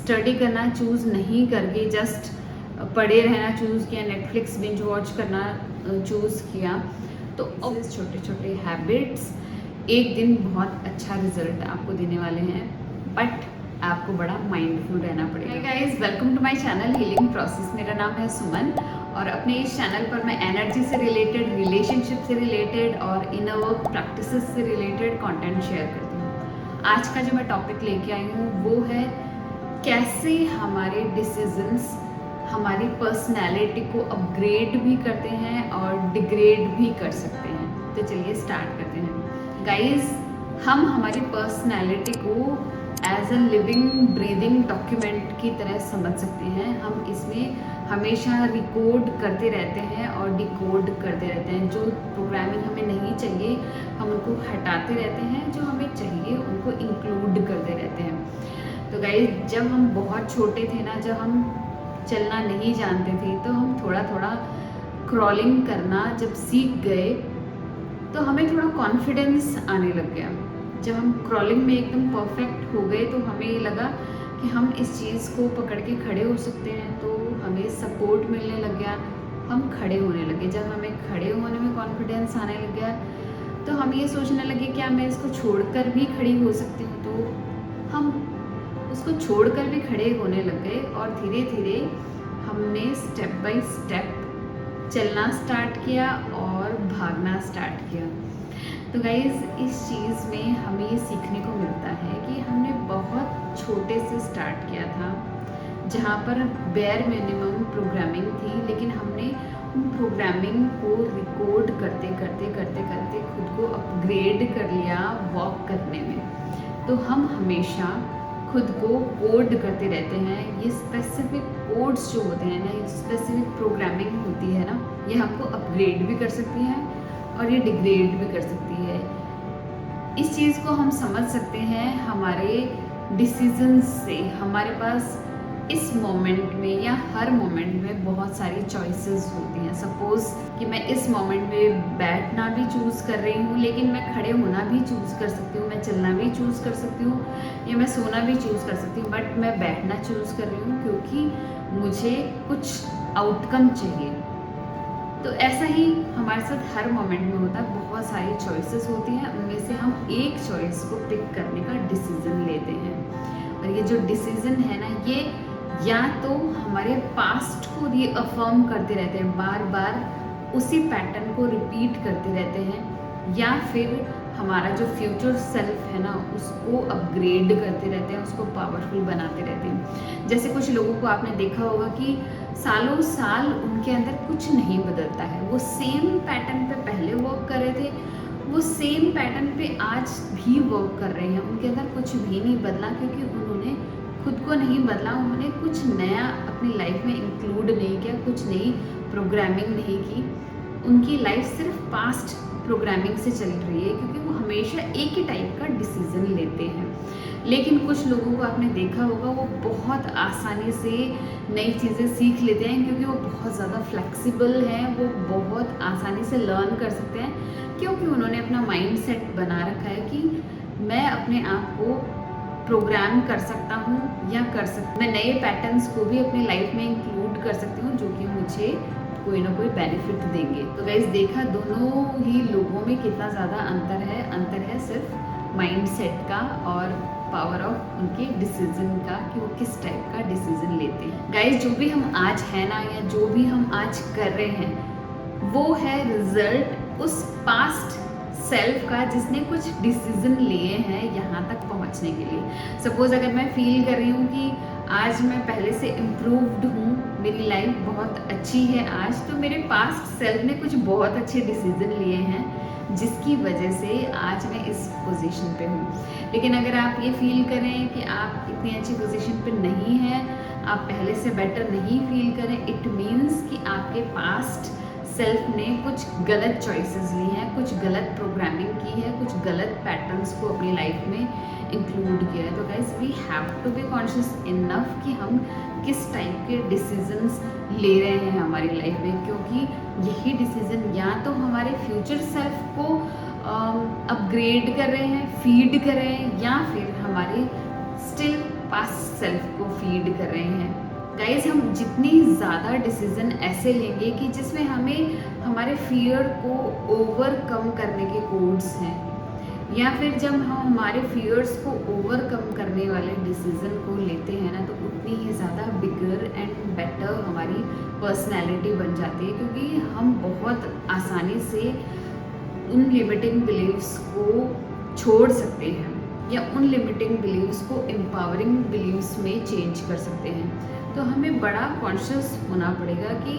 Study करना choose नहीं करके जस्ट पढ़े रहना चूज़ किया, नेटफ्लिक्स बिंज वॉच करना चूज़ किया, तो अब छोटे छोटे हैबिट्स एक दिन बहुत अच्छा रिजल्ट आपको देने वाले हैं, बट आपको बड़ा माइंडफुल रहना पड़ेगा। Guys, welcome to my channel healing process. मेरा नाम है सुमन और अपने इस चैनल पर मैं एनर्जी से रिलेटेड, रिलेशनशिप से रिलेटेड और इनर वर्क प्रैक्टिसेस से रिलेटेड कंटेंट शेयर करती हूँ। आज का जो मैं टॉपिक लेके आई हूँ वो है कैसे हमारे डिसीजंस हमारी पर्सनैलिटी को अपग्रेड भी करते हैं और डिग्रेड भी कर सकते हैं। तो चलिए स्टार्ट करते हैं। गाइस, हम हमारी पर्सनैलिटी को as a living breathing document की तरह समझ सकते हैं। हम इसमें हमेशा रिकॉर्ड करते रहते हैं और डिकोड करते रहते हैं। जो प्रोग्रामिंग हमें नहीं चाहिए हम उनको हटाते रहते हैं, जो हमें चाहिए उनको इंक्लूड करते रहते हैं। तो गाइस, जब हम बहुत छोटे थे ना, जब हम चलना नहीं जानते थे, तो हम थोड़ा थोड़ा क्रॉलिंग करना जब सीख गए तो हमें थोड़ा कॉन्फिडेंस आने लग गया। जब हम क्रॉलिंग में एकदम परफेक्ट हो गए तो हमें ये लगा कि हम इस चीज़ को पकड़ के खड़े हो सकते हैं, तो हमें सपोर्ट मिलने लग गया, हम खड़े होने लगे। जब हमें खड़े होने में कॉन्फिडेंस आने लग गया तो हम ये सोचने लगे क्या मैं इसको छोड़कर भी खड़ी हो सकती हूँ। तो हम उसको छोड़कर भी खड़े होने लग गए और धीरे धीरे हमने स्टेप बाय स्टेप चलना स्टार्ट किया और भागना स्टार्ट किया। तो गाइज़, इस चीज़ में हमें ये सीखने को मिलता है कि हमने बहुत छोटे से स्टार्ट किया था, जहाँ पर बेयर मिनिमम प्रोग्रामिंग थी, लेकिन हमने उन प्रोग्रामिंग को रिकॉर्ड करते करते करते करते खुद को अपग्रेड कर लिया वॉक करने में। तो हम हमेशा खुद को कोड करते रहते हैं। ये स्पेसिफिक कोड्स जो होते हैं ना, ये स्पेसिफिक प्रोग्रामिंग होती है ना, ये हमको अपग्रेड भी कर सकती है और ये डिग्रेड भी कर सकती है। इस चीज़ को हम समझ सकते हैं हमारे डिसीजंस से। हमारे पास इस मोमेंट में या हर मोमेंट में बहुत सारी चॉइसेस होती हैं। सपोज़ कि मैं इस मोमेंट में बैठना भी चूज़ कर रही हूँ, लेकिन मैं खड़े होना भी चूज़ कर सकती हूँ, मैं चलना भी चूज़ कर सकती हूँ, या मैं सोना भी चूज़ कर सकती हूँ, बट मैं बैठना चूज़ कर रही हूँ क्योंकि मुझे कुछ आउटकम चाहिए। तो ऐसा ही हमारे साथ हर मोमेंट में होता है। बहुत सारी चॉइसेस होती हैं, उनमें से हम एक चॉइस को पिक करने का डिसीज़न लेते हैं। और ये जो डिसीज़न है ना, ये या तो हमारे पास्ट को रीअफर्म करते रहते हैं, बार बार उसी पैटर्न को रिपीट करते रहते हैं, या फिर हमारा जो फ्यूचर सेल्फ है ना उसको अपग्रेड करते रहते हैं, उसको पावरफुल बनाते रहते हैं। जैसे कुछ लोगों को आपने देखा होगा कि सालों साल उनके अंदर कुछ नहीं बदलता है। वो सेम पैटर्न पे पहले वर्क कर रहे थे, वो सेम पैटर्न पे आज भी वर्क कर रहे हैं, उनके अंदर कुछ भी नहीं बदला, क्योंकि उन्होंने खुद को नहीं बदला, उन्होंने कुछ नया अपनी लाइफ में इंक्लूड नहीं किया, कुछ नई प्रोग्रामिंग नहीं की। उनकी लाइफ सिर्फ पास्ट प्रोग्रामिंग से चल रही है, क्योंकि वो हमेशा एक ही टाइप का डिसीजन लेते हैं। लेकिन कुछ लोगों को आपने देखा होगा वो बहुत आसानी से नई चीज़ें सीख लेते हैं, क्योंकि वो बहुत ज़्यादा फ्लेक्सिबल हैं, वो बहुत आसानी से लर्न कर सकते हैं, क्योंकि उन्होंने अपना माइंड सेट बना रखा है कि मैं अपने आप को प्रोग्राम कर सकता हूँ या कर सकती, मैं नए पैटर्न्स को भी अपनी लाइफ में इंक्लूड कर सकती हूँ जो कि मुझे कोई ना कोई बेनिफिट देंगे। तो गाइस, देखा दोनों ही लोगों में कितना ज़्यादा अंतर है सिर्फ माइंड सेट का और पावर ऑफ उनके डिसीजन का, कि वो किस टाइप का डिसीजन लेते हैं। गाइस, जो भी हम आज है ना, या जो भी हम आज कर रहे हैं, वो है रिजल्ट उस पास्ट सेल्फ का जिसने कुछ डिसीजन लिए हैं यहाँ तक पहुँचने के लिए। सपोज़ अगर मैं फील कर रही हूँ कि आज मैं पहले से इम्प्रूव्ड हूँ, मेरी लाइफ बहुत अच्छी है आज, तो मेरे पास्ट सेल्फ ने कुछ बहुत अच्छे डिसीजन लिए हैं जिसकी वजह से आज मैं इस पोजीशन पे हूँ। लेकिन अगर आप ये फील करें कि आप इतनी अच्छी पोजीशन पे नहीं हैं, आप पहले से बेटर नहीं फील करें, इट मीन्स कि आपके पास्ट सेल्फ ने कुछ गलत चॉइसेस ली हैं, कुछ गलत प्रोग्रामिंग की है, कुछ गलत पैटर्न्स को अपनी लाइफ में इंक्लूड किया है। तो guys, we have to be conscious enough कि हम किस टाइप के डिसीजंस ले रहे हैं हमारी लाइफ में, क्योंकि यही डिसीजन या तो हमारे फ्यूचर सेल्फ को अपग्रेड कर रहे हैं, फीड कर रहे हैं, या फिर हमारे स्टिल पास्ट सेल्फ को फीड कर रहे हैं। गाइज, हम जितनी ज़्यादा डिसीज़न ऐसे लेंगे कि जिसमें हमें हमारे फियर को ओवरकम करने के कोड्स हैं, या फिर जब हम हमारे फियर्स को ओवरकम करने वाले डिसीज़न को लेते हैं ना, तो उतनी ही ज़्यादा बिगर एंड बेटर हमारी पर्सनैलिटी बन जाती है, क्योंकि हम बहुत आसानी से उन लिमिटिंग बिलीव्स को छोड़ सकते हैं या उन लिमिटिंग बिलीव्स को एम्पावरिंग बिलीव्स में चेंज कर सकते हैं। तो हमें बड़ा कॉन्शियस होना पड़ेगा कि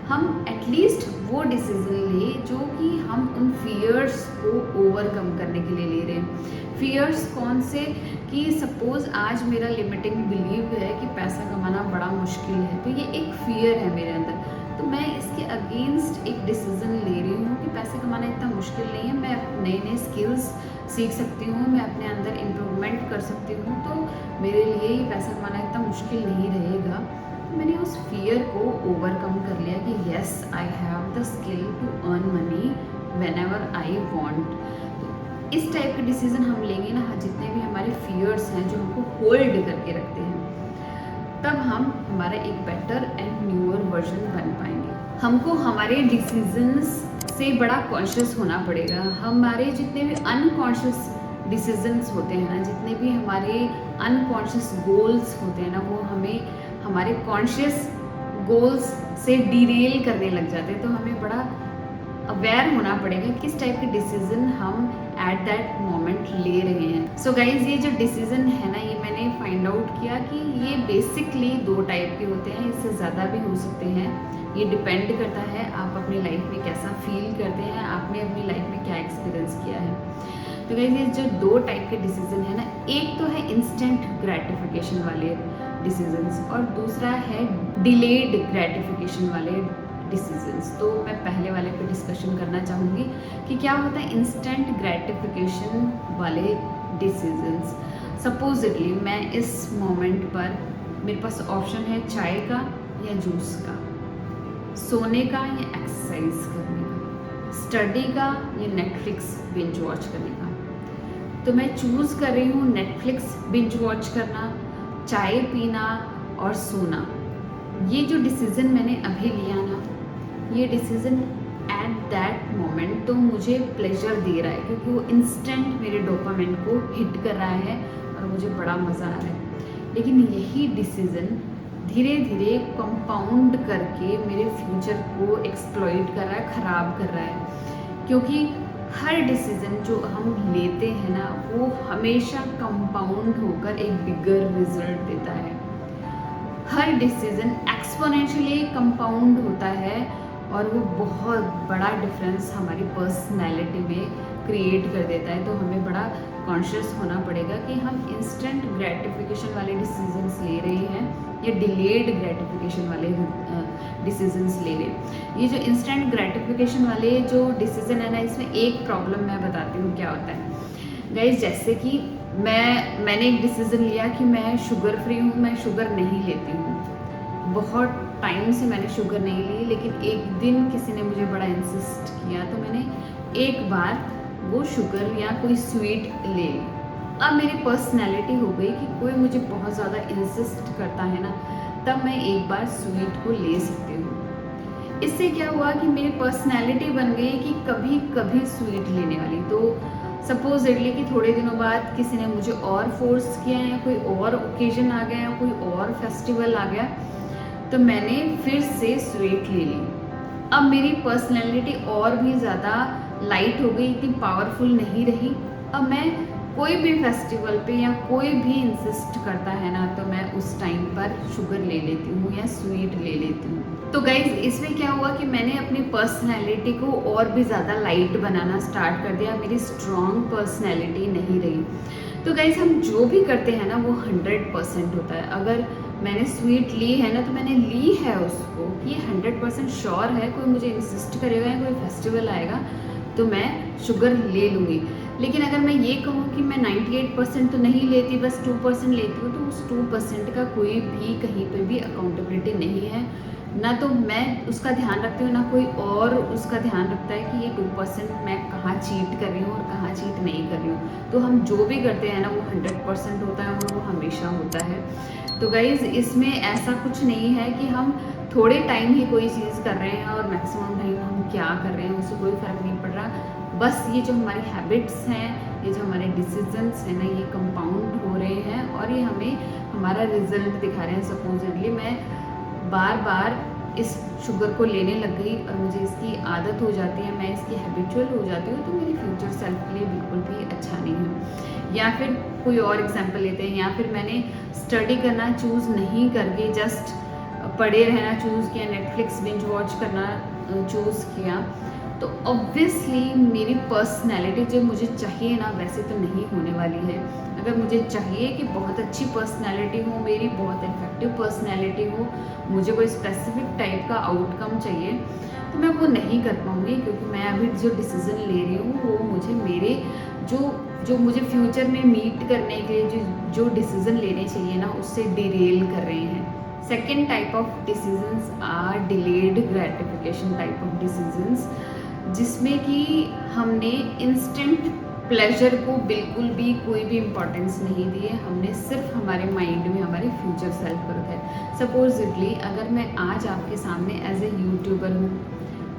हम एटलीस्ट वो डिसीज़न लें जो कि हम उन फियर्स को ओवरकम करने के लिए ले रहे हैं। फियर्स कौन से, कि सपोज़ आज मेरा लिमिटिंग बिलीव है कि पैसा कमाना बड़ा मुश्किल है, तो ये एक फियर है मेरे अंदर, तो मैं इसके अगेंस्ट एक डिसीज़न ले रही हूँ कि पैसे कमाना इतना मुश्किल नहीं है, मैं नए नए स्किल्स सीख सकती हूँ, मैं अपने अंदर इम्प्रूवमेंट कर सकती हूँ, तो मेरे लिए ये पैसा कमाना इतना मुश्किल नहीं रहेगा। मैंने उस फियर को ओवरकम कर लिया कि yes, I have the skill to earn money whenever I want. तो इस टाइप के डिसीज़न हम लेंगे ना, जितने भी हमारे फियर्स हैं जो हमको होल्ड करके रखते हैं, तब हम हमारा एक बेटर एंड न्यूअर वर्जन बन पाएंगे। हमको हमारे डिसीजंस से बड़ा कॉन्शियस होना पड़ेगा। हमारे जितने भी अनकॉन्शियस डिसीजंस होते हैं ना, जितने भी हमारे अनकॉन्शियस गोल्स होते हैं ना, वो हमें हमारे कॉन्शियस गोल्स से डिरेल करने लग जाते हैं। तो हमें बड़ा अवेयर होना पड़ेगा किस टाइप के डिसीजन हम एट दैट मोमेंट ले रहे हैं। सो गाइज, ये जो डिसीजन है ना, ये मैंने फाइंड आउट किया कि ये बेसिकली 2 टाइप के होते हैं, इससे ज़्यादा भी हो सकते हैं। ये डिपेंड करता है आप अपनी लाइफ में कैसा फील करते हैं, आपने अपनी लाइफ में क्या एक्सपीरियंस किया है। तो गाइज, ये जो 2 टाइप के डिसीजन है ना, एक तो है इंस्टेंट ग्रेटिफिकेशन वाले डिसीजंस और दूसरा है डिलेड ग्रेटिफिकेशन वाले डिसीजंस। तो मैं पहले वाले पे डिस्कशन करना चाहूँगी कि क्या होता है इंस्टेंट ग्रेटिफिकेशन वाले डिसीजंस। सपोजिटली मैं इस मोमेंट पर, मेरे पास ऑप्शन है चाय का या जूस का, सोने का या एक्सरसाइज करने का, स्टडी का या नेटफ्लिक्स बिंज वॉच करने का। तो मैं चूज़ कर रही हूँ नेटफ्लिक्स बिंज वॉच करना, चाय पीना और सोना। ये जो डिसीज़न मैंने अभी लिया ना, ये डिसीज़न एट दैट मोमेंट तो मुझे प्लेजर दे रहा है, क्योंकि वो इंस्टेंट मेरे डोपामिन को हिट कर रहा है और मुझे बड़ा मज़ा आ रहा है। लेकिन यही डिसीज़न धीरे धीरे कंपाउंड करके मेरे फ्यूचर को एक्सप्लॉइट कर रहा है, ख़राब कर रहा है, क्योंकि हर डिसीज़न जो हम लेते हैं ना, वो हमेशा कंपाउंड होकर एक बिगर रिजल्ट देता है। हर डिसीज़न एक्सपोनेंशियली कंपाउंड होता है और वो बहुत बड़ा डिफरेंस हमारी पर्सनैलिटी में क्रिएट कर देता है। तो हमें बड़ा कॉन्शियस होना पड़ेगा कि हम इंस्टेंट ग्रेटिफिकेशन वाले डिसीजंस ले रहे हैं या डिलेड ग्रेटिफिकेशन वाले डिसीजंस ले रहे हैं। ये जो इंस्टेंट ग्रेटिफिकेशन वाले जो डिसीजन है ना, इसमें एक प्रॉब्लम मैं बताती हूँ क्या होता है। गाइस, जैसे कि मैंने एक डिसीज़न लिया कि मैं शुगर फ्री हूँ, मैं शुगर नहीं लेती हूँ। बहुत टाइम से मैंने शुगर नहीं ली, लेकिन एक दिन किसी ने मुझे बड़ा इंसिस्ट किया, तो मैंने एक बार वो शुगर या कोई स्वीट ले ली। अब मेरी पर्सनैलिटी हो गई कि कोई मुझे बहुत ज़्यादा इंसिस्ट करता है ना, तब मैं एक बार स्वीट को ले सकती हूँ। इससे क्या हुआ कि मेरी पर्सनैलिटी बन गई कि कभी कभी स्वीट लेने वाली। तो सपोजिटली कि थोड़े दिनों बाद किसी ने मुझे और फोर्स किया या कोई और ओकेजन आ गया या कोई और फेस्टिवल आ गया, तो मैंने फिर से स्वीट ले ली। अब मेरी पर्सनैलिटी और भी ज़्यादा लाइट हो गई, इतनी पावरफुल नहीं रही। अब मैं कोई भी फेस्टिवल पे या कोई भी इंसिस्ट करता है ना, तो मैं उस टाइम पर शुगर ले लेती हूँ या स्वीट ले लेती हूँ। तो गाइज, इसमें क्या हुआ कि मैंने अपनी पर्सनैलिटी को और भी ज़्यादा लाइट बनाना स्टार्ट कर दिया। मेरी स्ट्रॉन्ग पर्सनैलिटी नहीं रही। तो गाइज, हम जो भी करते हैं ना, वो 100% होता है। अगर मैंने स्वीट ली है ना, तो मैंने ली है उसको, ये 100% श्योर है। कोई मुझे इंसिस्ट करेगा या कोई फेस्टिवल आएगा तो मैं शुगर ले लूँगी। लेकिन अगर मैं ये कहूँ कि मैं 98% तो नहीं लेती, बस 2% लेती हूँ, तो उस 2% का कोई भी कहीं पे भी अकाउंटेबिलिटी नहीं है। ना तो मैं उसका ध्यान रखती हूँ, ना कोई और उसका ध्यान रखता है कि ये 2% मैं कहाँ चीट कर रही हूँ और कहाँ चीट नहीं कर रही हूँ। तो हम जो भी करते हैं ना, वो 100% होता है और वो हमेशा होता है। तो गाइज़, इसमें ऐसा कुछ नहीं है कि हम थोड़े टाइम ही कोई चीज़ कर रहे हैं और मैक्सिमम टाइम हम क्या कर रहे हैं उससे कोई फ़र्क नहीं पड़ रहा। बस ये जो हमारी हैबिट्स हैं, ये जो हमारे डिसीजंस हैं ना, ये कंपाउंड हो रहे हैं और ये हमें हमारा रिजल्ट दिखा रहे हैं। सपोजिटली मैं बार बार इस शुगर को लेने लग गई और मुझे इसकी आदत हो जाती है, मैं इसकी हैबिचुअल हो जाती हूँ, तो मेरे फ्यूचर सेल्फ के लिए बिल्कुल भी अच्छा नहीं है। या फिर कोई और एग्जांपल लेते हैं, या फिर मैंने स्टडी करना चूज़ नहीं करके जस्ट पढ़े रहना चूज़ किया, नेटफ्लिक्स बिंज वॉच करना चूज़ किया, तो ऑब्वियसली मेरी पर्सनैलिटी जो मुझे चाहिए ना, वैसे तो नहीं होने वाली है। अगर मुझे चाहिए कि बहुत अच्छी पर्सनैलिटी हो मेरी, बहुत इफेक्टिव पर्सनैलिटी हो, मुझे कोई स्पेसिफिक टाइप का आउटकम चाहिए, तो मैं वो नहीं कर पाऊँगी, क्योंकि मैं अभी जो डिसीज़न ले रही हूँ वो मुझे मेरे जो मुझे फ्यूचर में मीट करने के जो डिसीज़न लेने चाहिए ना, उससे डिरेल कर रहे हैं। Second type of decisions are delayed gratification type of decisions, जिसमें कि हमने इंस्टेंट प्लेजर को बिल्कुल भी कोई भी इम्पोर्टेंस नहीं दी है, हमने सिर्फ हमारे माइंड में हमारे फ्यूचर सेल्फ पर रखा है। सपोजिटली अगर मैं आज आपके सामने एज ए यूट्यूबर हूँ,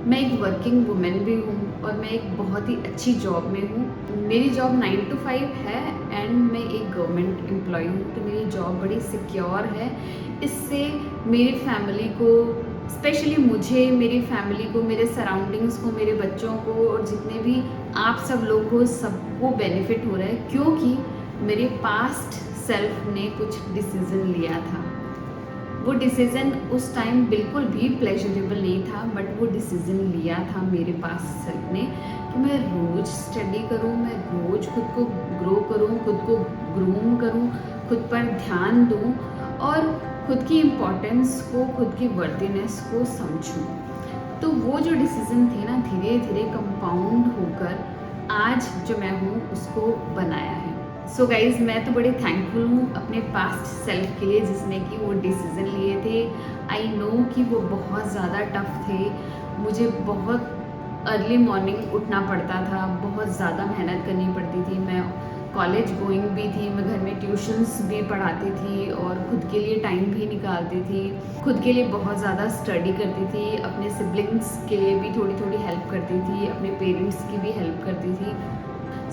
मैं एक वर्किंग वुमेन भी हूँ और मैं एक बहुत ही अच्छी जॉब में हूँ। मेरी जॉब 9 to 5 है एंड मैं एक गवर्नमेंट एम्प्लॉय हूँ, तो मेरी जॉब बड़ी सिक्योर है। इससे मेरी फैमिली को, स्पेशली मुझे, मेरी फैमिली को, मेरे सराउंडिंग्स को, मेरे बच्चों को और जितने भी आप सब लोग हो, सबको बेनिफिट हो रहा है, क्योंकि मेरे पास्ट सेल्फ ने कुछ डिसीज़न लिया था। वो डिसीज़न उस टाइम बिल्कुल भी प्लेजरेबल नहीं था, बट वो डिसीज़न लिया था मेरे पास सेल्फ ने कि मैं रोज़ स्टडी करूँ, मैं रोज़ खुद को ग्रो करूँ, खुद को ग्रूम करूँ, खुद पर ध्यान दूँ और खुद की इम्पोर्टेंस को, खुद की वर्दीनेस को समझूं। तो वो जो डिसीज़न थे ना, धीरे धीरे कंपाउंड होकर आज जो मैं हूँ उसको बनाया है। सो गाइज़, मैं तो बड़ी थैंकफुल हूँ अपने पास्ट सेल्फ के लिए, जिसने कि वो डिसीज़न लिए थे। आई नो कि वो बहुत ज़्यादा टफ थे, मुझे बहुत अर्ली मॉर्निंग उठना पड़ता था, बहुत ज़्यादा मेहनत करनी पड़ती थी। मैं कॉलेज गोइंग भी थी, मैं घर में ट्यूशन्स भी पढ़ाती थी और खुद के लिए टाइम भी निकालती थी, खुद के लिए बहुत ज़्यादा स्टडी करती थी, अपने सिबलिंग्स के लिए भी थोड़ी थोड़ी हेल्प करती थी, अपने पेरेंट्स की भी हेल्प करती थी।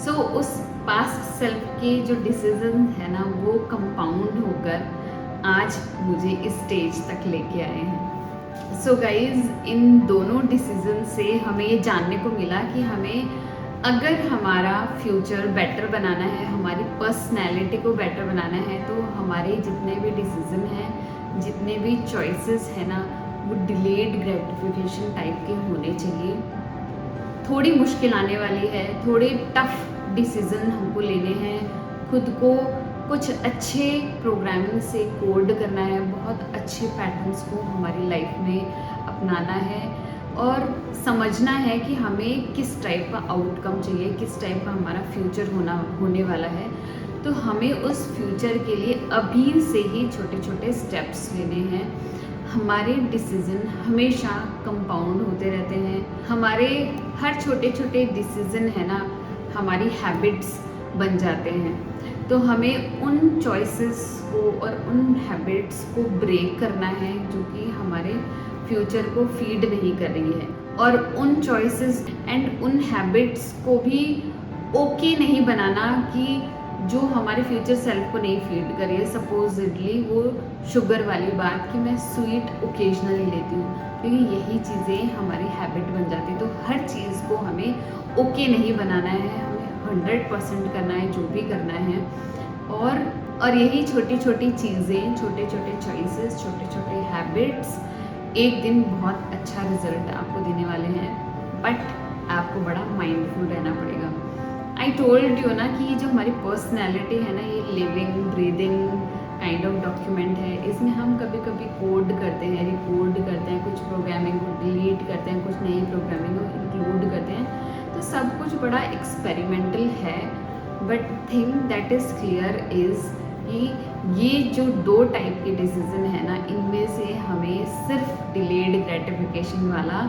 सो उस पास्ट सेल्फ के जो डिसीजन है ना, वो कंपाउंड होकर आज मुझे इस स्टेज तक लेके आए हैं। सो गाइज, इन दोनों डिसीजन से हमें ये जानने को मिला कि हमें अगर हमारा फ्यूचर बेटर बनाना है, हमारी पर्सनैलिटी को बेटर बनाना है, तो हमारे जितने भी डिसीजन हैं, जितने भी चॉइसेस हैं ना, वो डिलेड ग्रेटिफिकेशन टाइप के होने चाहिए। थोड़ी मुश्किल आने वाली है, थोड़े टफ डिसीजन हमको लेने हैं, खुद को कुछ अच्छे प्रोग्रामिंग से कोड करना है, बहुत अच्छे पैटर्न्स को हमारी लाइफ में अपनाना है और समझना है कि हमें किस टाइप का आउटकम चाहिए, किस टाइप का हमारा फ्यूचर होने वाला है। तो हमें उस फ्यूचर के लिए अभी से ही छोटे छोटे स्टेप्स लेने हैं। हमारे डिसीज़न हमेशा कंपाउंड होते रहते हैं, हमारे हर छोटे छोटे डिसीज़न है ना, हमारी हैबिट्स बन जाते हैं। तो हमें उन चॉइसेस को और उन हैबिट्स को ब्रेक करना है जो कि हमारे फ्यूचर को फीड नहीं कर रही है, और उन चॉइसेस एंड उन हैबिट्स को भी ओके नहीं बनाना कि जो हमारे फ्यूचर सेल्फ को नहीं फीड कर रही है। सपोजिटली वो शुगर वाली बात कि मैं स्वीट ओकेजनली लेती हूँ, क्योंकि यही चीज़ें हमारी हैबिट बन जाती है। तो हर चीज़ को हमें ओके नहीं बनाना है, हमें 100% करना है जो भी करना है। और यही छोटी छोटी चीज़ें, छोटे छोटे चॉइसेस, छोटे छोटे हैबिट्स एक दिन बहुत अच्छा रिजल्ट आपको देने वाले हैं, बट आपको बड़ा माइंडफुल रहना पड़ेगा। आई टोल्ड यू ना कि ये जो हमारी पर्सनैलिटी है ना, ये living breathing kind of document है। इसमें हम कभी कभी कोड करते हैं, रिकोड करते हैं, कुछ प्रोग्रामिंग को डिलीट करते हैं, कुछ नई प्रोग्रामिंग को इंक्लूड करते हैं। तो सब कुछ बड़ा एक्सपेरिमेंटल है, but thing that is clear is कि ये जो 2 टाइप के डिसीज़न है ना, इनमें से हमें सिर्फ डिलेड ग्रेटिफिकेशन वाला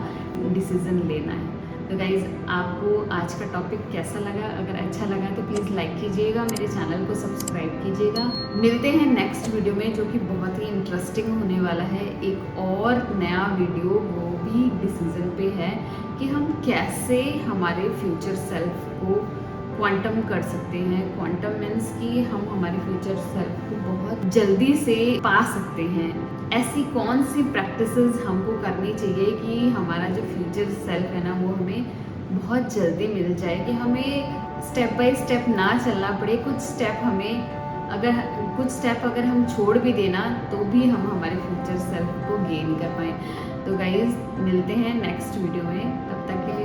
डिसीज़न लेना है। तो गाइज़, आपको आज का टॉपिक कैसा लगा? अगर अच्छा लगा तो प्लीज़ लाइक कीजिएगा, मेरे चैनल को सब्सक्राइब कीजिएगा। मिलते हैं नेक्स्ट वीडियो में, जो कि बहुत ही इंटरेस्टिंग होने वाला है। एक और नया वीडियो, वो भी डिसीज़न पे है कि हम कैसे हमारे फ्यूचर सेल्फ को क्वांटम कर सकते हैं। क्वांटम मीन्स कि हम हमारे फ्यूचर सेल्फ को बहुत जल्दी से पा सकते हैं। ऐसी कौन सी प्रैक्टिसेस हमको करनी चाहिए कि हमारा जो फ्यूचर सेल्फ है ना, वो हमें बहुत जल्दी मिल जाए, कि हमें स्टेप बाय स्टेप ना चलना पड़े। कुछ स्टेप अगर हम छोड़ भी देना, तो भी हम हमारे फ्यूचर सेल्फ को गेन कर पाएँ। तो गाइज़, मिलते हैं नेक्स्ट वीडियो में, तब तक के लिए